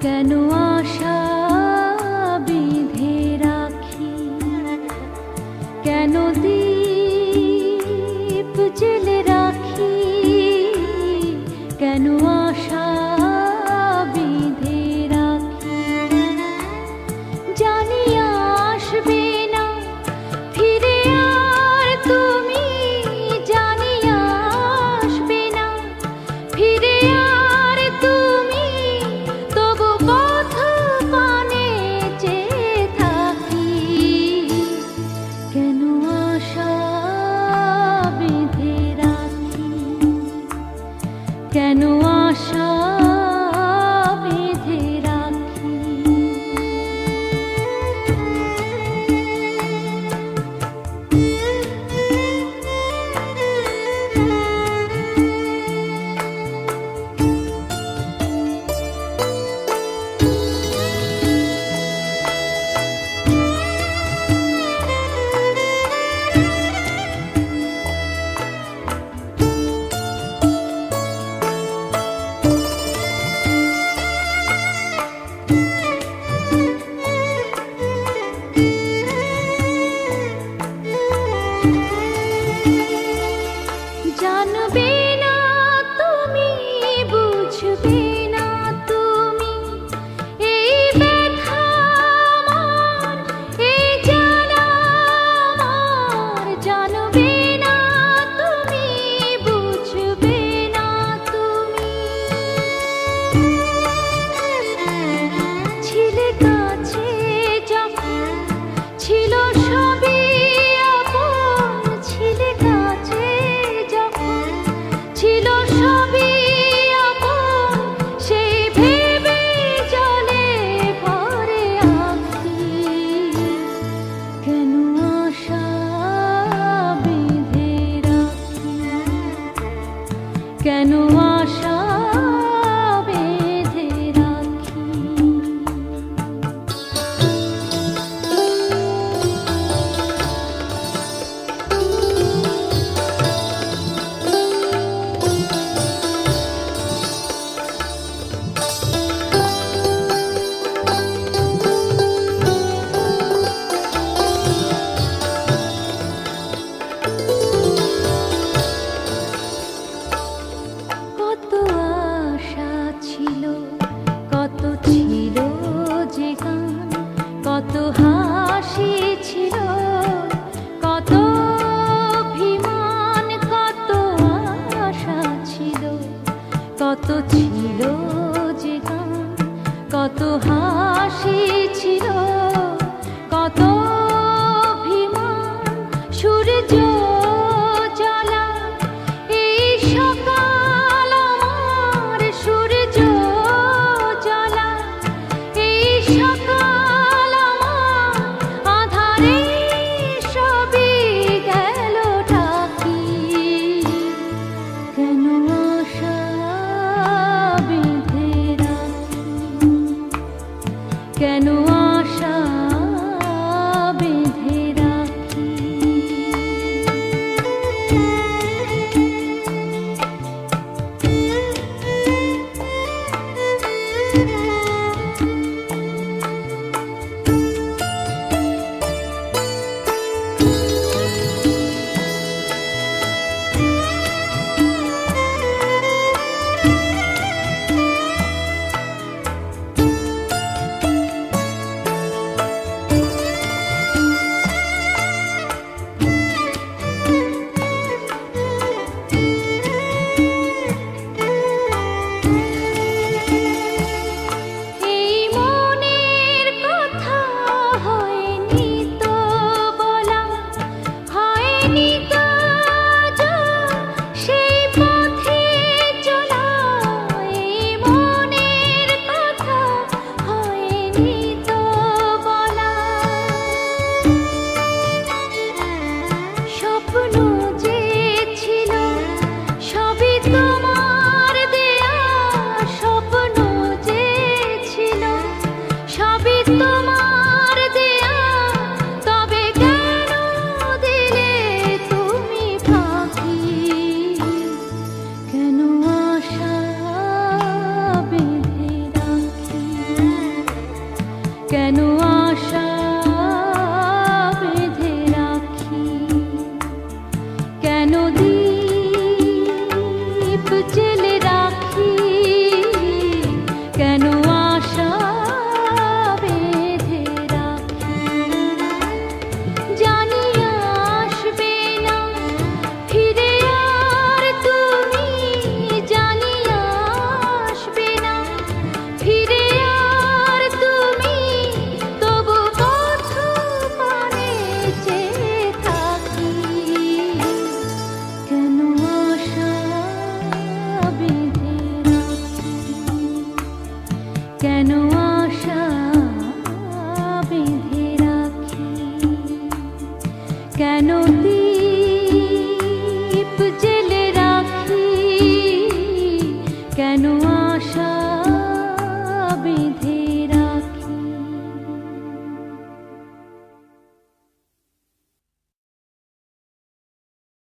কেন আশা বেঁধে রাখি, কেন দীপ জেলে রাখি, কেন আশা বেঁধে রাখি। জানি আসবে না ফিরে আর তুমি, জানি আসবে না ফিরে আর তুমি, তবু পথ পানে চেয়ে থাকি। কেন আশা বেঁধে রাখি, কেন আশা বেঁধে রাখি। জানবে না তুমি, বুঝবে না তুমি, এই ব্যথা আমার, এই জ্বালা আমার। জানবে না তুমি, বুঝবে না তুমি, ছিলে কাছে যখন ছিল সবই আপন, ছিলে কাছে ছিল সবই আপন, সেই ভেবে জলে ভরে আঁখি। কেন আশা বেঁধে রাখি, কেন আশা বেঁধে রাখি। কত আশা ছিল, কত ছিল যে গান, কত হাসি ছিল, কত অভিমান, কত আশা ছিল, কত ছিল যে গান, কত হাসি ছিল, কত অভিমান। সূর্য জ্বলা এই সকাল আমার, সূর্য জ্বলা এই সকাল আমার, আঁধারে সবই গেল ঢাকি। কেন আশা বেঁধে রাখি, কেন আশা কেন আশা বেঁধে রাখি, কেন দীপ জেলে রাখি, কেন আশা